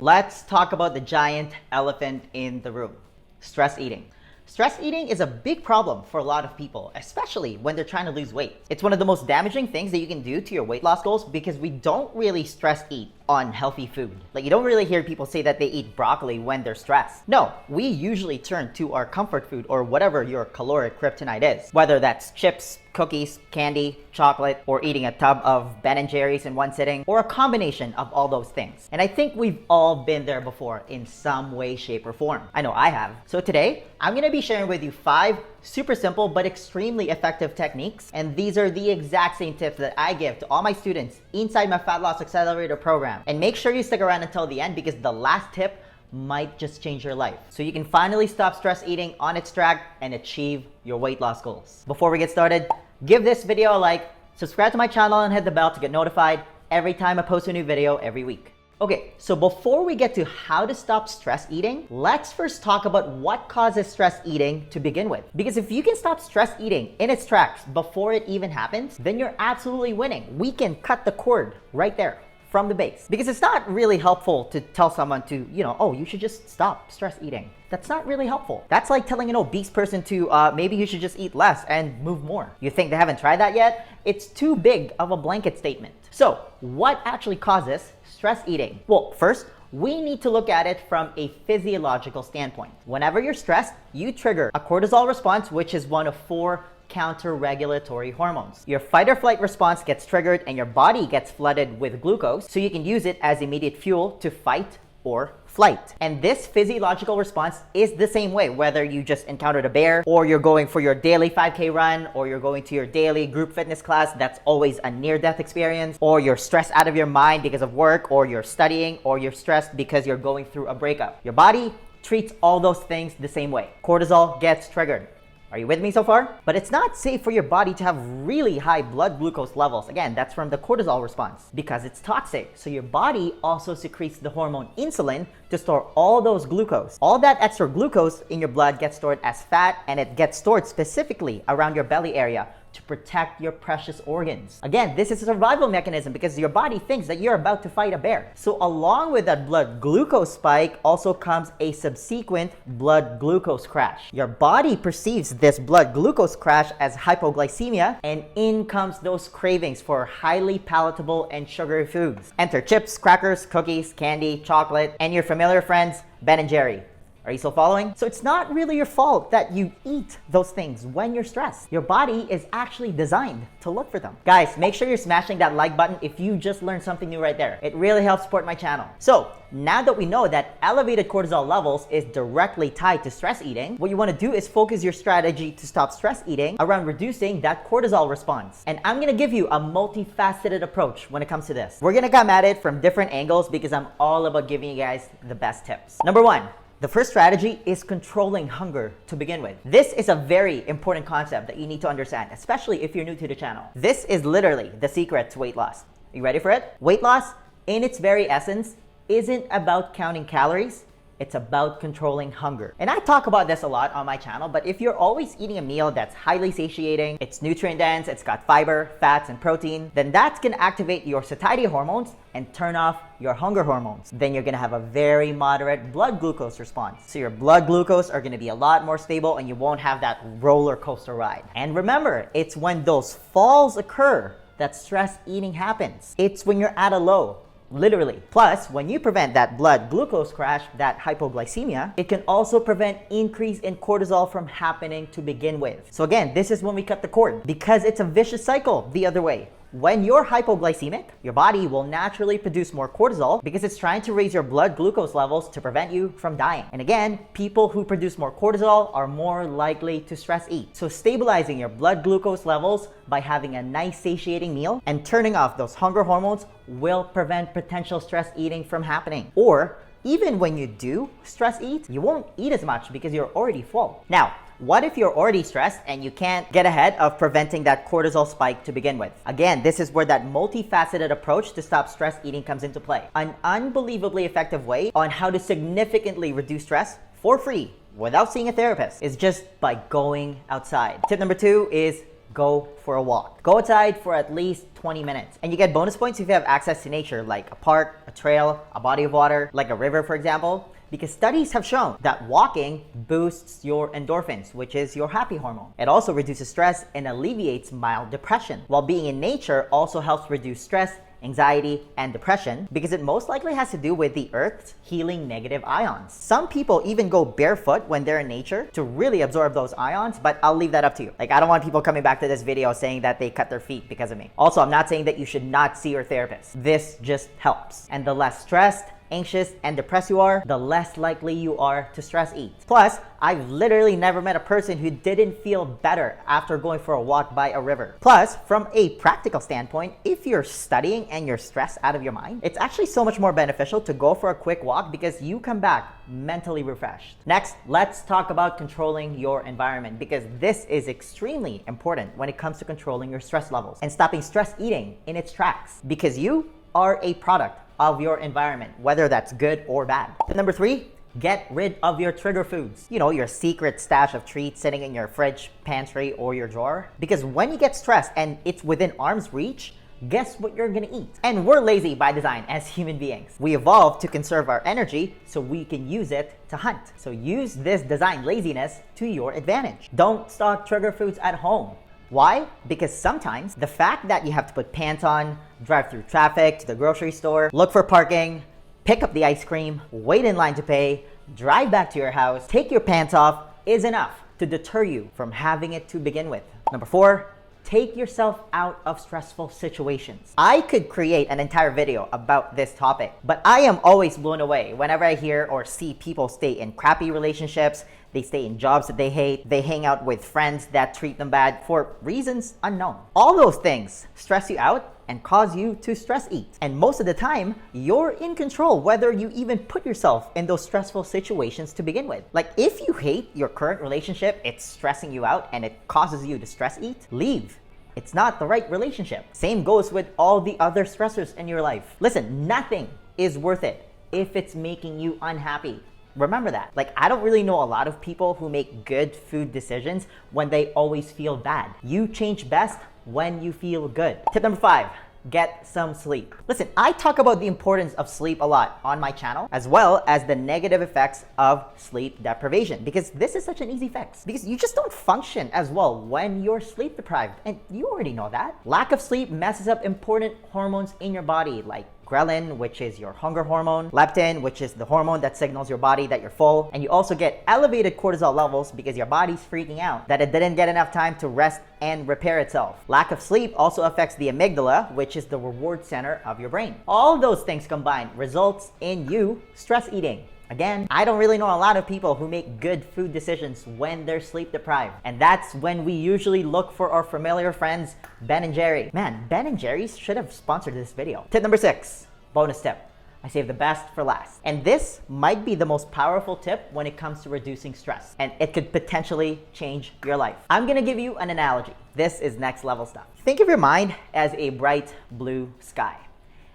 Let's talk about the giant elephant in the room, stress eating. Stress eating is a big problem for a lot of people, especially when they're trying to lose weight. It's one of the most damaging things that you can do to your weight loss goals because we don't really stress eat on healthy food. Like, you don't really hear people say that they eat broccoli when they're stressed. No, we usually turn to our comfort food or whatever your caloric kryptonite is, whether that's chips, cookies, candy, chocolate, or eating a tub of Ben & Jerry's in one sitting, or a combination of all those things. And I think we've all been there before in some way, shape, or form. I know I have. So today, I'm gonna be sharing with you 5 super simple but extremely effective techniques. And these are the exact same tips that I give to all my students inside my Fat Loss Accelerator program. And make sure you stick around until the end because the last tip might just change your life. So you can finally stop stress eating on its track and achieve your weight loss goals. Before we get started, give this video a like, subscribe to my channel, and hit the bell to get notified every time I post a new video every week. Okay, so before we get to how to stop stress eating, let's first talk about what causes stress eating to begin with. Because if you can stop stress eating in its tracks before it even happens, then you're absolutely winning. We can cut the cord right there from the base. Because it's not really helpful to tell someone to, oh, you should just stop stress eating. That's not really helpful. That's like telling an obese person to maybe you should just eat less and move more. You think they haven't tried that yet? It's too big of a blanket statement. So what actually causes stress eating? Well, first, we need to look at it from a physiological standpoint. Whenever you're stressed, you trigger a cortisol response, which is one of 4 counter-regulatory hormones. Your fight or flight response gets triggered and your body gets flooded with glucose, so you can use it as immediate fuel to fight or flight. And this physiological response is the same way, whether you just encountered a bear, or you're going for your daily 5K run, or you're going to your daily group fitness class that's always a near-death experience, or you're stressed out of your mind because of work, or you're studying, or you're stressed because you're going through a breakup. Your body treats all those things the same way. Cortisol gets triggered. Are you with me so far? But it's not safe for your body to have really high blood glucose levels. Again, that's from the cortisol response because it's toxic. So your body also secretes the hormone insulin to store all those glucose. All that extra glucose in your blood gets stored as fat, and it gets stored specifically around your belly area to protect your precious organs. Again, this is a survival mechanism because your body thinks that you're about to fight a bear. So along with that blood glucose spike also comes a subsequent blood glucose crash. Your body perceives this blood glucose crash as hypoglycemia, and in comes those cravings for highly palatable and sugary foods. Enter chips, crackers, cookies, candy, chocolate, and your familiar friends, Ben & Jerry. Are you still following? So it's not really your fault that you eat those things when you're stressed. Your body is actually designed to look for them. Guys, make sure you're smashing that like button if you just learned something new right there. It really helps support my channel. So now that we know that elevated cortisol levels is directly tied to stress eating, what you want to do is focus your strategy to stop stress eating around reducing that cortisol response. And I'm going to give you a multifaceted approach when it comes to this. We're going to come at it from different angles because I'm all about giving you guys the best tips. Number 1. The first strategy is controlling hunger to begin with. This is a very important concept that you need to understand, especially if you're new to the channel. This is literally the secret to weight loss. Are you ready for it? Weight loss, in its very essence, isn't about counting calories. It's about controlling hunger. And I talk about this a lot on my channel, but if you're always eating a meal that's highly satiating, it's nutrient dense, it's got fiber, fats, and protein, then that's gonna activate your satiety hormones and turn off your hunger hormones. Then you're gonna have a very moderate blood glucose response. So your blood glucose are gonna be a lot more stable and you won't have that roller coaster ride. And remember, it's when those falls occur that stress eating happens. It's when you're at a low. Literally. Plus, when you prevent that blood glucose crash, that hypoglycemia, it can also prevent increase in cortisol from happening to begin with. So again, this is when we cut the cord because it's a vicious cycle the other way. When you're hypoglycemic, your body will naturally produce more cortisol because it's trying to raise your blood glucose levels to prevent you from dying. And again, people who produce more cortisol are more likely to stress eat. So stabilizing your blood glucose levels by having a nice satiating meal and turning off those hunger hormones will prevent potential stress eating from happening. Or even when you do stress eat, you won't eat as much because you're already full. Now, what if you're already stressed and you can't get ahead of preventing that cortisol spike to begin with? Again, this is where that multifaceted approach to stop stress eating comes into play. An unbelievably effective way on how to significantly reduce stress for free without seeing a therapist is just by going outside. Tip number 2 is go for a walk. Go outside for at least 20 minutes. And you get bonus points if you have access to nature, like a park, a trail, a body of water, like a river, for example. Because studies have shown that walking boosts your endorphins, which is your happy hormone. It also reduces stress and alleviates mild depression, while being in nature also helps reduce stress, anxiety, and depression because it most likely has to do with the Earth's healing negative ions. Some people even go barefoot when they're in nature to really absorb those ions, but I'll leave that up to you. Like, I don't want people coming back to this video saying that they cut their feet because of me. Also, I'm not saying that you should not see your therapist. This just helps. And the less stressed, anxious, and depressed you are, the less likely you are to stress eat. Plus, I've literally never met a person who didn't feel better after going for a walk by a river. Plus, from a practical standpoint, if you're studying and you're stressed out of your mind, it's actually so much more beneficial to go for a quick walk because you come back mentally refreshed. Next, let's talk about controlling your environment because this is extremely important when it comes to controlling your stress levels and stopping stress eating in its tracks because you are a product of your environment, whether that's good or bad. Tip number 3, get rid of your trigger foods. You know, your secret stash of treats sitting in your fridge, pantry, or your drawer. Because when you get stressed and it's within arm's reach, guess what you're gonna eat? And we're lazy by design as human beings. We evolved to conserve our energy so we can use it to hunt. So use this design laziness to your advantage. Don't stock trigger foods at home. Why? Because sometimes the fact that you have to put pants on, drive through traffic to the grocery store, look for parking, pick up the ice cream, wait in line to pay, drive back to your house, take your pants off is enough to deter you from having it to begin with. Number 4, take yourself out of stressful situations. I could create an entire video about this topic, but I am always blown away whenever I hear or see people stay in crappy relationships, they stay in jobs that they hate, they hang out with friends that treat them bad for reasons unknown. All those things stress you out and cause you to stress eat. And most of the time, you're in control whether you even put yourself in those stressful situations to begin with. Like, if you hate your current relationship, it's stressing you out and it causes you to stress eat, leave. It's not the right relationship. Same goes with all the other stressors in your life. Listen, nothing is worth it if it's making you unhappy. Remember that. Like, I don't really know a lot of people who make good food decisions when they always feel bad. You change best when you feel good. Tip number 5, get some sleep. Listen, I talk about the importance of sleep a lot on my channel, as well as the negative effects of sleep deprivation, because this is such an easy fix. Because you just don't function as well when you're sleep deprived, and you already know that. Lack of sleep messes up important hormones in your body, like ghrelin, which is your hunger hormone, leptin, which is the hormone that signals your body that you're full, and you also get elevated cortisol levels because your body's freaking out that it didn't get enough time to rest and repair itself. Lack of sleep also affects the amygdala, which is the reward center of your brain. All those things combined results in you stress eating. Again, I don't really know a lot of people who make good food decisions when they're sleep deprived. And that's when we usually look for our familiar friends, Ben & Jerry. Man, Ben & Jerry's should have sponsored this video. Tip number 6, bonus tip. I saved the best for last. And this might be the most powerful tip when it comes to reducing stress. And it could potentially change your life. I'm gonna give you an analogy. This is next level stuff. Think of your mind as a bright blue sky.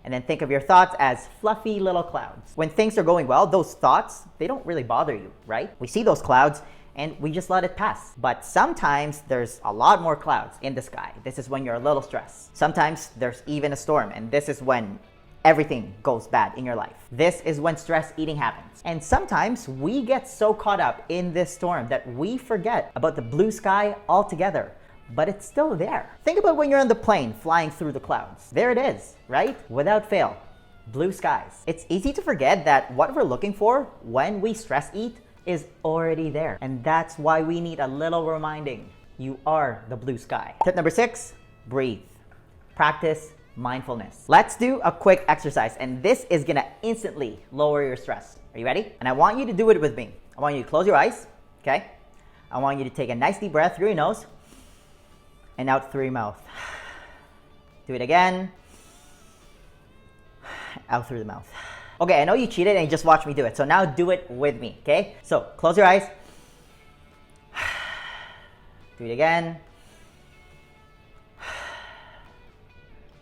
And then think of your thoughts as fluffy little clouds. When things are going well, those thoughts, they don't really bother you, right? We see those clouds and we just let it pass. But sometimes there's a lot more clouds in the sky. This is when you're a little stressed. Sometimes there's even a storm, and this is when everything goes bad in your life. This is when stress eating happens. And sometimes we get so caught up in this storm that we forget about the blue sky altogether. But it's still there. Think about when you're on the plane flying through the clouds. There it is, right? Without fail, blue skies. It's easy to forget that what we're looking for when we stress eat is already there. And that's why we need a little reminding. You are the blue sky. Tip number 6, breathe. Practice mindfulness. Let's do a quick exercise, and this is gonna instantly lower your stress. Are you ready? And I want you to do it with me. I want you to close your eyes, okay? I want you to take a nice deep breath through your nose and out through your mouth. Do it again. Out through the mouth. Okay, I know you cheated and you just watched me do it, so now do it with me, okay? So close your eyes. Do it again.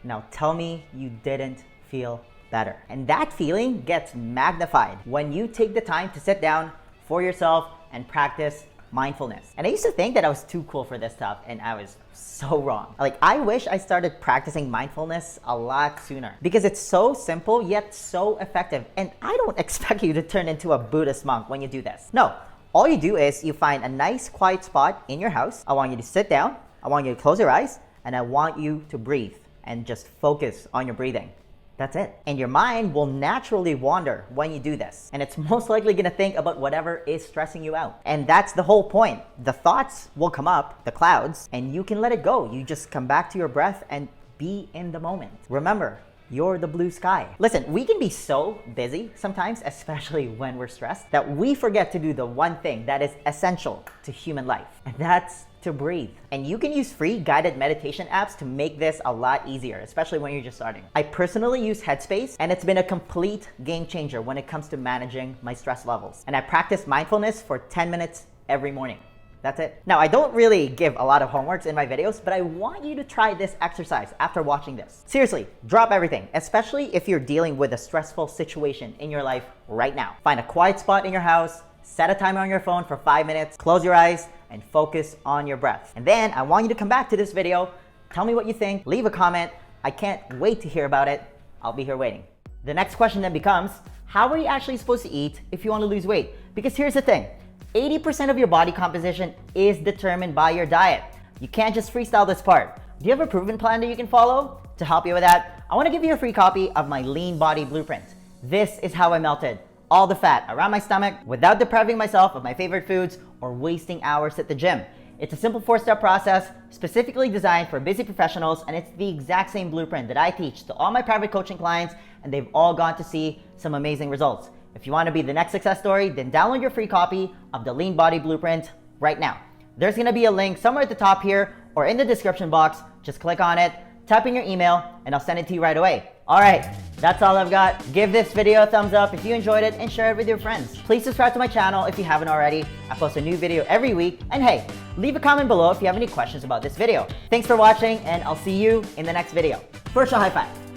Now tell me you didn't feel better. And that feeling gets magnified when you take the time to sit down for yourself and practice mindfulness. And I used to think that I was too cool for this stuff, and I was so wrong. Like, I wish I started practicing mindfulness a lot sooner because it's so simple yet so effective. And I don't expect you to turn into a Buddhist monk when you do this. No, all you do is you find a nice quiet spot in your house. I want you to sit down, I want you to close your eyes, and I want you to breathe and just focus on your breathing. That's it. And your mind will naturally wander when you do this. And it's most likely gonna think about whatever is stressing you out. And that's the whole point. The thoughts will come up, the clouds, and you can let it go. You just come back to your breath and be in the moment. Remember, you're the blue sky. Listen, we can be so busy sometimes, especially when we're stressed, that we forget to do the one thing that is essential to human life. And that's to breathe. And you can use free guided meditation apps to make this a lot easier, especially when you're just starting. I personally use Headspace, and it's been a complete game changer when it comes to managing my stress levels. And I practice mindfulness for 10 minutes every morning. That's it. Now, I don't really give a lot of homeworks in my videos, but I want you to try this exercise after watching this. Seriously, drop everything, especially if you're dealing with a stressful situation in your life right now. Find a quiet spot in your house, set a timer on your phone for 5 minutes, close your eyes, and focus on your breath. And then I want you to come back to this video, tell me what you think, leave a comment. I can't wait to hear about it. I'll be here waiting. The next question then becomes, how are you actually supposed to eat if you want to lose weight? Because here's the thing, 80% of your body composition is determined by your diet. You can't just freestyle this part. Do you have a proven plan that you can follow? To help you with that, I want to give you a free copy of my Lean Body Blueprint. This is how I melted all the fat around my stomach without depriving myself of my favorite foods or wasting hours at the gym. It's a simple 4-step process specifically designed for busy professionals, and it's the exact same blueprint that I teach to all my private coaching clients, and they've all gone to see some amazing results. If you want to be the next success story, then download your free copy of the Lean Body Blueprint right now. There's going to be a link somewhere at the top here or in the description box. Just click on it, type in your email, and I'll send it to you right away. All right, that's all I've got. Give this video a thumbs up if you enjoyed it and share it with your friends. Please subscribe to my channel if you haven't already. I post a new video every week. And hey, leave a comment below if you have any questions about this video. Thanks for watching, and I'll see you in the next video. First, a high five.